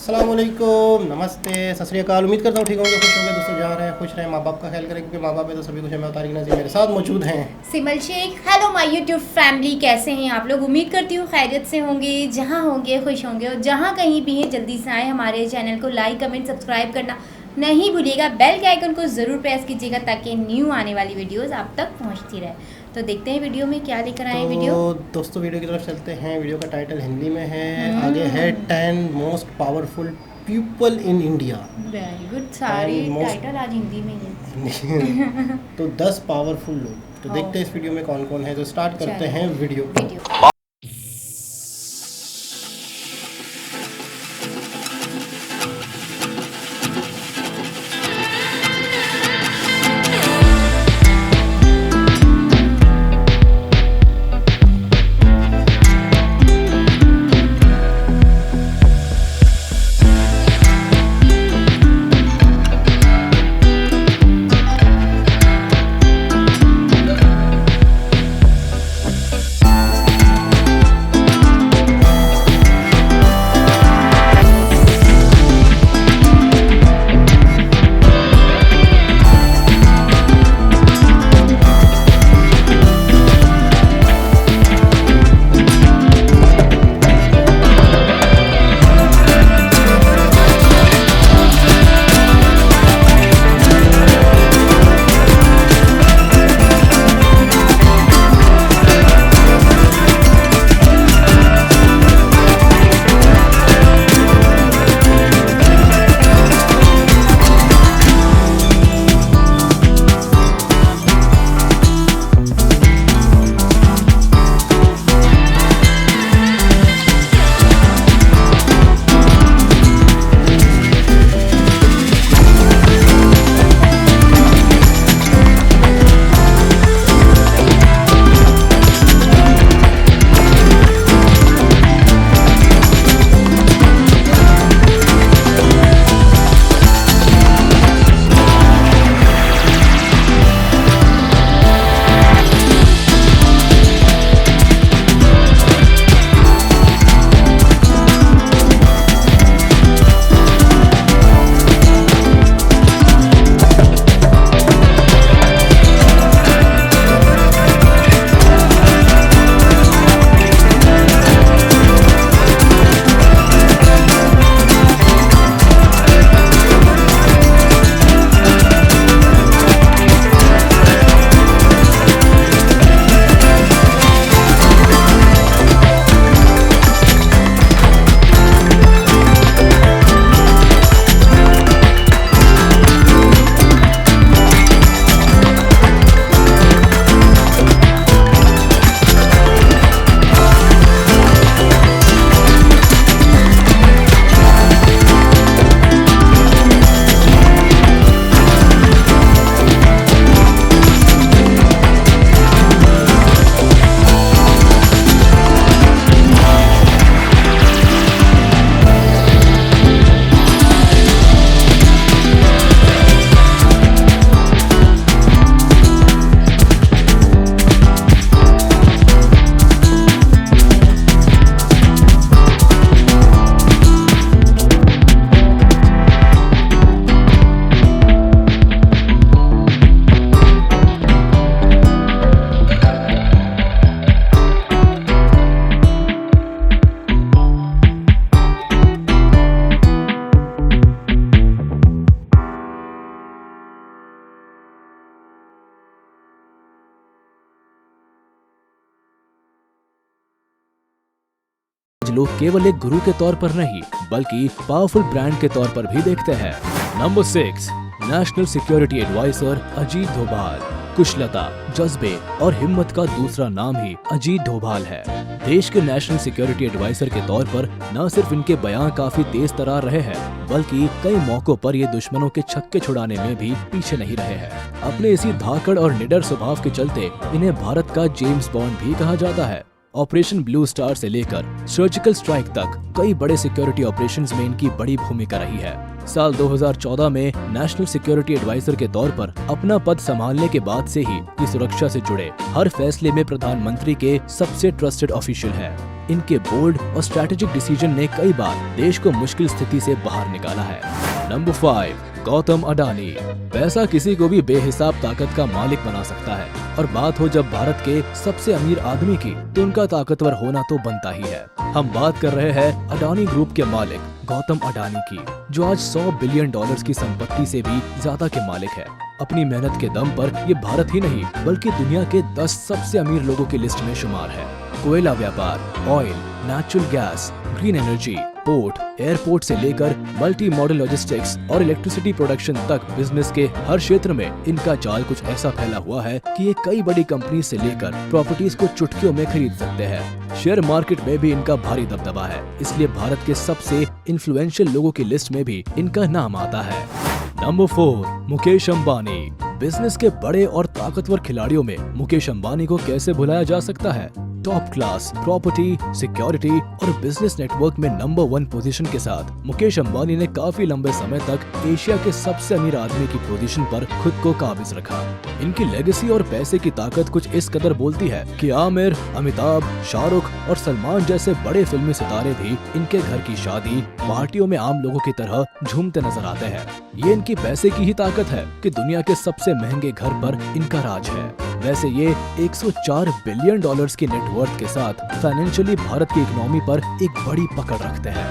अस्सलामुअलैकुम, नमस्ते, सत श्री अकाल। उम्मीद करता हूँ ठीक होंगे, खुश होंगे दोस्तों, जहाँ रहें खुश रहें, माँ बाप का ख्याल करें क्योंकि माँ बाप है तो सभी कुछ है। मैं तारिक नज़ीर, मेरे साथ मौजूद हैं Simal Shaikh. Hello my YouTube family, कैसे हैं आप लोग? उम्मीद करती हूँ खैरियत से होंगे, जहाँ होंगे खुश होंगे, और जहाँ कहीं भी हैं जल्दी से आए हमारे चैनल को लाइक कमेंट सब्सक्राइब करना नहीं भूलिएगा। बेल के आइकन को ज़रूर प्रेस कीजिएगा ताकि न्यू आने वाली वीडियोस आप तक पहुँचती रहे। तो देखते हैं वीडियो में क्या लेकर आए वीडियो। दोस्तों वीडियो की तरफ चलते हैं। वीडियो का टाइटल हिंदी में है, आगे है 10 most powerful people in India. Very good, सारे टाइटल आज हिंदी में ही। तो 10 पावरफुल लोग। तो देखते हैं इस वीडियो में कौन कौन है। तो स्टार्ट करते हैं वीडियो। लोग केवल एक गुरु के तौर पर नहीं बल्कि पावरफुल ब्रांड के तौर पर भी देखते हैं। Number 6, national security advisor Ajit Doval. कुशलता, जज्बे और हिम्मत का दूसरा नाम ही अजीत डोभाल है। देश के नेशनल सिक्योरिटी एडवाइजर के तौर पर न सिर्फ इनके बयान काफी तेज तरार रहे हैं बल्कि कई मौकों पर ये दुश्मनों के छक्के छुड़ाने में भी पीछे नहीं रहे हैं। अपने इसी धाकड़ और निडर स्वभाव के चलते इन्हें भारत का जेम्स बॉन्ड भी कहा जाता है। ऑपरेशन ब्लू स्टार से लेकर सर्जिकल स्ट्राइक तक कई बड़े सिक्योरिटी ऑपरेशंस में इनकी बड़ी भूमिका रही है। साल 2014 में नेशनल सिक्योरिटी एडवाइजर के तौर पर अपना पद संभालने के बाद से ही ये सुरक्षा से जुड़े हर फैसले में प्रधानमंत्री के सबसे ट्रस्टेड ऑफिशियल है। इनके बोल्ड और स्ट्रैटेजिक डिसीजन ने कई बार देश को मुश्किल स्थिति से बाहर निकाला है। नंबर 5, गौतम अडानी। पैसा किसी को भी बेहिसाब ताकत का मालिक बना सकता है, और बात हो जब भारत के सबसे अमीर आदमी की, तो उनका ताकतवर होना तो बनता ही है। हम बात कर रहे हैं अडानी ग्रुप के मालिक गौतम अडानी की, जो आज $100 बिलियन की संपत्ति से भी ज्यादा के मालिक है। अपनी मेहनत के दम पर ये भारत ही नहीं बल्कि दुनिया के 10 सबसे अमीर लोगों की लिस्ट में शुमार है। कोयला व्यापार, oil, natural gas, green energy, port, airport से लेकर मल्टी मॉडल लॉजिस्टिक्स और इलेक्ट्रिसिटी प्रोडक्शन तक बिजनेस के हर क्षेत्र में इनका जाल कुछ ऐसा फैला हुआ है कि ये कई बड़ी कंपनी से लेकर प्रॉपर्टीज को चुटकियों में खरीद सकते हैं। शेयर मार्केट में भी इनका भारी दबदबा है, इसलिए भारत के सबसे इन्फ्लुएंशियल लोगों की लिस्ट में भी इनका नाम आता है। नंबर 4, मुकेश अंबानी। बिजनेस के बड़े और ताकतवर खिलाड़ियों में मुकेश अंबानी को कैसे भुलाया जा सकता है। टॉप क्लास प्रॉपर्टी, सिक्योरिटी और बिजनेस नेटवर्क में नंबर 1 पोजीशन के साथ मुकेश अंबानी ने काफी लंबे समय तक एशिया के सबसे अमीर आदमी की पोजीशन पर खुद को काबिज रखा। इनकी लेगेसी और पैसे की ताकत कुछ इस कदर बोलती है कि आमिर, अमिताभ, शाहरुख और सलमान जैसे बड़े फिल्मी सितारे भी इनके घर की शादी, पार्टियों में आम लोगों की तरह झूमते नजर आते हैं। ये इनकी पैसे की ही ताकत है कि दुनिया के सबसे महंगे घर पर इनका राज है। वैसे ये $104 बिलियन की नेटवर्थ के साथ फाइनेंशियली भारत की इकोनॉमी पर एक बड़ी पकड़ रखते हैं।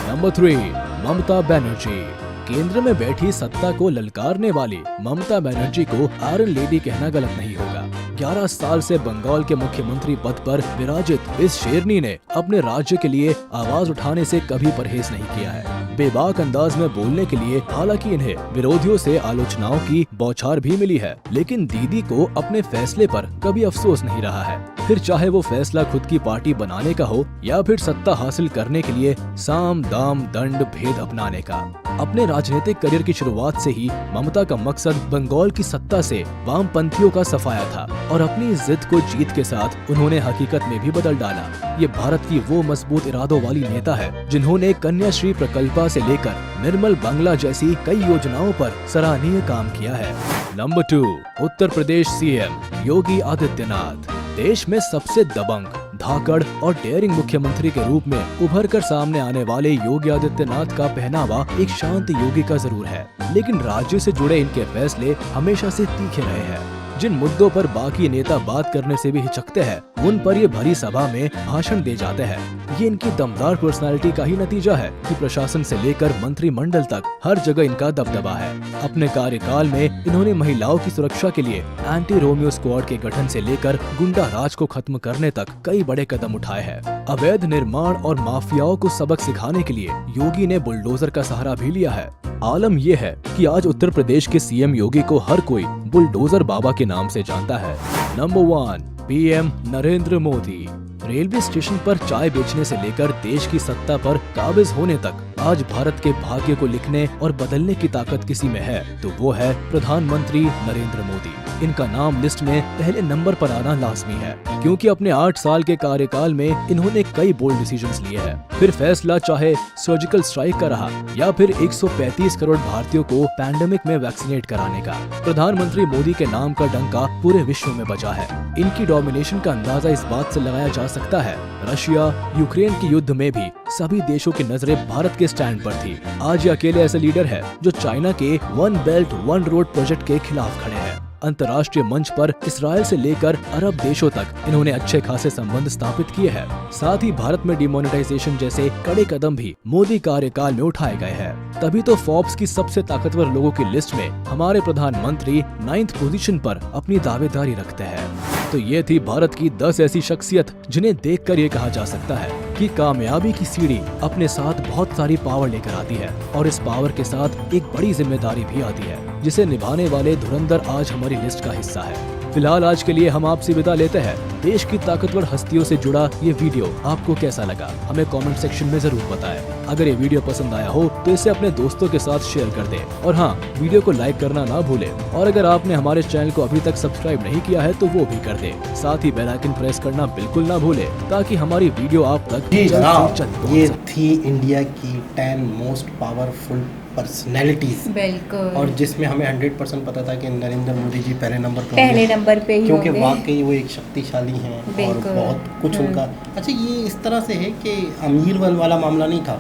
नंबर 3, ममता बनर्जी। केंद्र में बैठी सत्ता को ललकारने वाली ममता बनर्जी को आयरन लेडी कहना गलत नहीं होगा। 11 साल से बंगाल के मुख्यमंत्री पद पर विराजित इस शेरनी ने अपने राज्य के लिए आवाज उठाने से कभी परहेज नहीं किया है। बेबाक अंदाज में बोलने के लिए हालांकि इन्हें विरोधियों से आलोचनाओं की बौछार भी मिली है, लेकिन दीदी को अपने फैसले पर कभी अफसोस नहीं रहा है। फिर चाहे वो फैसला खुद की पार्टी बनाने का हो या फिर सत्ता हासिल करने के लिए साम दाम दंड भेद अपनाने का। अपने राजनीतिक करियर की शुरुआत से ही ममता का मकसद बंगाल की सत्ता से वामपंथियों का सफाया था, और अपनी जिद को जीत के साथ उन्होंने हकीकत में भी बदल डाला। ये भारत की वो मजबूत इरादों वाली नेता है जिन्होंने कन्याश्री प्रकल्पा से लेकर निर्मल बांग्ला जैसी कई योजनाओं पर सराहनीय काम किया है। Number 2, Uttar Pradesh CM Yogi Adityanath. देश में सबसे दबंग, धाकड़ और डेयरिंग मुख्यमंत्री के रूप में उभर कर सामने आने वाले योगी आदित्यनाथ का पहनावा एक शांत योगी का जरूर है, लेकिन राज्य से जुड़े इनके फैसले हमेशा से तीखे रहे हैं। जिन मुद्दों पर बाकी नेता बात करने से भी हिचकते हैं, उन पर ये भरी सभा में भाषण दे जाते हैं। ये इनकी दमदार पर्सनालिटी का ही नतीजा है कि प्रशासन से लेकर मंत्रिमंडल तक हर जगह इनका दबदबा है। अपने कार्यकाल में इन्होंने महिलाओं की सुरक्षा के लिए एंटी रोमियो स्क्वाड के गठन से लेकर गुंडा राज को खत्म करने तक कई बड़े कदम उठाए हैं। अवैध निर्माण और माफियाओं को सबक सिखाने के लिए योगी ने बुलडोजर का सहारा भी लिया है। आलम यह है कि आज उत्तर प्रदेश के सीएम योगी को हर कोई बुलडोजर बाबा के नाम से जानता है। Number 1, PM Narendra Modi. Railway station पर चाय बेचने से लेकर देश की सत्ता पर काबिज होने तक आज भारत के भाग्य को लिखने और बदलने की ताकत किसी में है तो वो है प्रधानमंत्री नरेंद्र मोदी। इनका नाम लिस्ट में पहले नंबर पर आना लाजमी है, क्योंकि अपने 8 साल के कार्यकाल में इन्होंने कई बोल्ड डिसीजंस लिए हैं। फिर फैसला चाहे सर्जिकल स्ट्राइक का रहा या फिर 135 करोड़ भारतीयों को पैंडेमिक में वैक्सीनेट कराने का, प्रधानमंत्री मोदी के नाम का डंका पूरे विश्व में बजा है। इनकी डोमिनेशन का अंदाजा इस बात से लगाया जा सकता है, रशिया यूक्रेन के युद्ध में भी सभी देशों की नजरें भारत के स्टैंड पर थी। आज ये अकेले ऐसे लीडर है जो चाइना के one belt one road project के खिलाफ खड़े हैं। अंतर्राष्ट्रीय मंच पर इसराइल से लेकर अरब देशों तक इन्होंने अच्छे खासे संबंध स्थापित किए हैं। साथ ही भारत में डिमोनेटाइजेशन जैसे कड़े कदम भी मोदी कार्यकाल में उठाए गए हैं। तभी तो फोर्ब्स की सबसे ताकतवर लोगों की लिस्ट में हमारे प्रधानमंत्री 9th पोजीशन पर अपनी दावेदारी रखते हैं। तो ये थी भारत की 10 ऐसी शख्सियत जिन्हें देखकर ये कहा जा सकता है कि कामयाबी की सीढ़ी अपने साथ बहुत सारी पावर लेकर आती है, और इस पावर के साथ एक बड़ी जिम्मेदारी भी आती है, जिसे निभाने वाले धुरंधर आज हमारी लिस्ट का हिस्सा है। फिलहाल आज के लिए हम आपसे विदा लेते हैं। देश की ताकतवर हस्तियों से जुड़ा ये वीडियो आपको कैसा लगा हमें कमेंट सेक्शन में जरूर बताएं। अगर ये वीडियो पसंद आया हो तो इसे अपने दोस्तों के साथ शेयर कर दें, और हाँ, वीडियो को लाइक करना ना भूलें, और अगर आपने हमारे चैनल को अभी तक सब्सक्राइब नहीं किया है तो वो भी कर दें। साथ ही बेल आइकन प्रेस करना बिल्कुल ना भूलें, ताकि हमारी वीडियो आप तक जल्द से जल्द ये थी इंडिया की 10 मोस्ट पावरफुल पर्सनैलिटीज, बिल्कुल, और जिसमें हमें 100% पता था कि नरेंद्र मोदी जी पहले नंबर पे ही क्योंकि वाकई वो एक शक्तिशाली रही हैं और बिल्कुल। बहुत कुछ उनका। अच्छा, ये इस तरह से है कि अमीर वाला मामला नहीं था।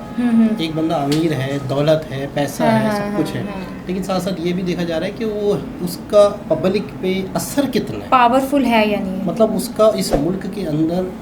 एक बंदा अमीर है, दौलत है, पैसा हाँ, है, हाँ, सब कुछ है, हाँ। लेकिन साथ साथ ये भी देखा जा रहा है कि वो उसका पब्लिक पे असर कितना है, पावरफुल है या नहीं। मतलब उसका इस मुल्क के अंदर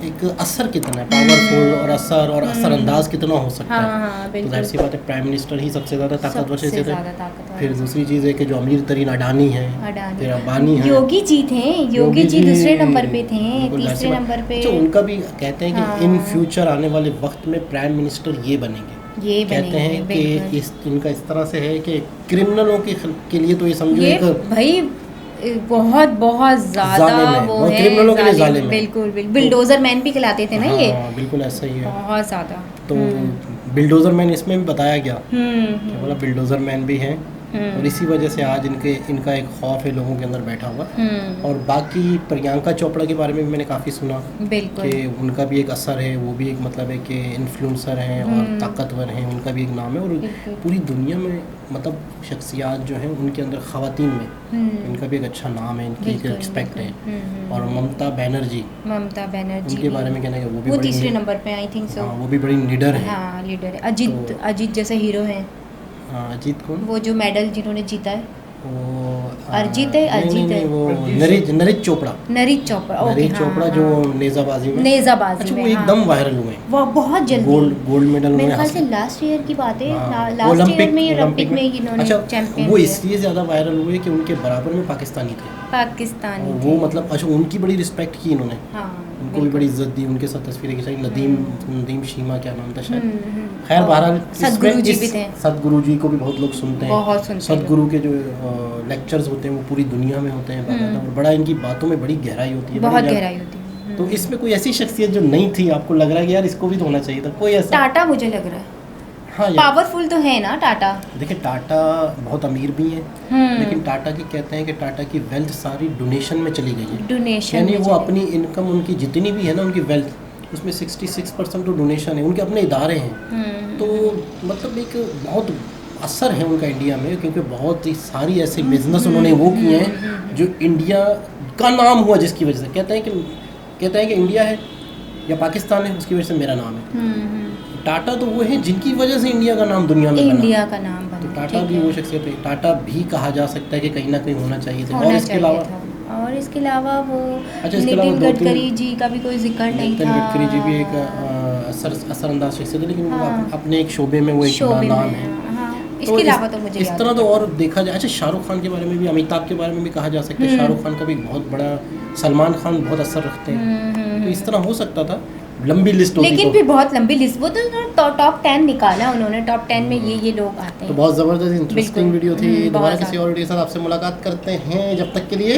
एक असर कितना है, पावरफुल और असर और असरअंदाज कितना हो सकता हाँ, है। हाँ, तो बिल्कुल। जाहिर सी बात है प्राइम मिनिस्टर ही सबसे ज़्यादा ताकतवर सबसे से थे। ज़्यादा ताकतवर। फिर दूसरी चीज़ है कि जो अमीर तरीन अडानी है, अडानी। फिर अंबानी है, योगी जी थे, योगी जी दूसरे नंबर पे थे, बिल्कुल, जाहिर सी तीसरे बात। नंबर पे। अच्छा, उनका भी कहते हैं कि हाँ। इन फ्यूचर आने वाले वक्त में प्राइम मिनिस्टर ये बनेंगे। ये कहते बनेंगे, हैं कि बिल्कुल। इनका इस तरह से है कि क्रिमिनलों के लिए तो ये समझो ये एक भाई बहुत बहुत जालिम ज्यादा है, वो और है, क्रिमिनलों के लिए जालिम है। बिल्कुल बिल्कुल। बिल्डोजर मैन भी कहलाते थे ना ये, हाँ, बिल्कुल ऐसा ही है। बहुत ज्यादा। तो बिल्डोजर मैन इसमें भी बताया गया हम्म कि बोला बिल्डोजर मैन भी हैं, और इसी वजह से आज इनका एक खौफ है लोगों के अंदर बैठा हुआ। और बाकी प्रियंका चोपड़ा के बारे में भी मैंने काफ़ी सुना बिल्कुल। कि उनका भी एक असर है, वो भी एक मतलब है कि इन्फ्लुएंसर हैं और ताकतवर हैं, उनका भी एक नाम है। और बिल्कुल। पूरी दुनिया में मतलब शख्सियात जो हैं उनके अंदर ख़वातीन में इनका भी एक अच्छा नाम है, इनकी एक रिस्पेक्ट है। और ममता बनर्जी, ममता बनर्जी उनके बारे में कहना है कि वो भी वो बड़ी तीसरे नंबर पे आई थिंक सो। हाँ, वो भी बड़ी निडर है। हाँ, लीडर है। अजीत जैसे हीरो हैं, अजीत कौन? वो जो मेडल जिन्होंने जीता है। वो अरिजीत है, नहीं, अरिजीत नहीं, है। वो नरेश चोपड़ा। नरीत चोपड़ा, ओके। नरेश चोपड़ा जो नेजाबाजी में, नेजाबाजी अच्छा, में, वो एकदम वायरल हुए, वो बहुत जल्दी गोल्ड मेडल मेरे उन्होंने ख्याल से हासिल। लास्ट ईयर की बात है, हाँ, लास्ट ईयर में ओलंपिक में इन्होंने अच्छा, चैंपियन वो किया। इसलिए ज़्यादा वायरल हुए कि उनके बराबर में पाकिस्तानी थे, पाकिस्तानी और थे। वो मतलब अच्छा उनकी बड़ी रिस्पेक्ट की इन्होंने, हाँ, उनको भी बड़ी इज्जत दी, उनके साथ तस्वीरें खिंचाई। नदीम शीमा क्या नाम था शायद। खैर बहरहाल सदगुरु जी भी थे। सदगुरु जी को भी बहुत लोग सुनते हैं, बहुत सुनते हैं सदगुरु के जो लेक्चर्स होते हैं वो पूरी दुनिया में होते हैं बाकायदा, और बड़ा इनकी बातों में बड़ी गहराई होती है, बहुत बड़ी गहराई होती है। तो इसमें कोई ऐसी शख्सियत जो नहीं थी आपको लग रहा है कि यार इसको भी तो होना चाहिए था, कोई ऐसा? टाटा मुझे लग रहा है हाँ यार, पावरफुल तो है ना टाटा। देखिए टाटा बहुत अमीर भी हैं, लेकिन टाटा की कहते हैं कि टाटा की वेल्थ सारी डोनेशन में चली गई है। डोनेशन यानी में वो चले। अपनी इनकम उनकी जितनी भी है ना, उनकी वेल्थ उसमें 66% तो डोनेशन है, उनके अपने इदारे हैं। तो मतलब एक बहुत असर है उनका इंडिया में, क्योंकि बहुत ही सारी ऐसे बिजनेस उन्होंने वो किए हैं जो इंडिया का नाम हुआ, जिसकी वजह से कहते हैं कि इंडिया है या पाकिस्तान है, उसकी वजह से मेरा नाम है। टाटा तो वो है जिनकी वजह से इंडिया का नाम दुनिया में बना। इंडिया का नाम बना। तो टाटा ठीक भी है। वो शख्सियत है, टाटा भी कहा जा सकता है कि कहीं ना कहीं होना चाहिए था। और होना इसके चाहिए अलावा था। और इसके अलावा वो अच्छा, इसके अलावा नितिन 2-3 गडकरी जी का भी कोई जिक्र नहीं नितिन था। गडकरी जी भी एक असरअंदाज शख्सियत है, लेकिन वो हाँ। अपने एक शोबे में वो एक बड़ा शोबे नाम में, है। हाँ। इसके अलावा तो मुझे इस याद तरह नहीं। तो और देखा जाए, अच्छा शाहरुख खान के बारे में भी, अमिताभ के बारे में भी कहा जा सकता है। शाहरुख खान का भी बहुत बड़ा, सलमान खान बहुत असर रखते हैं। तो इस तरह हो सकता था, लंबी लिस्ट होती लेकिन तो। भी बहुत लंबी लिस्ट, वो तो टॉप 10 निकाला उन्होंने, टॉप 10 में ये लोग आते तो हैं। बहुत ज़बरदस्त इंटरेस्टिंग बिल्कुल। वीडियो थी। बहुत दोबारा किसी ज़्यादा। और वीडियो के साथ आपसे मुलाकात करते हैं, जब तक के लिए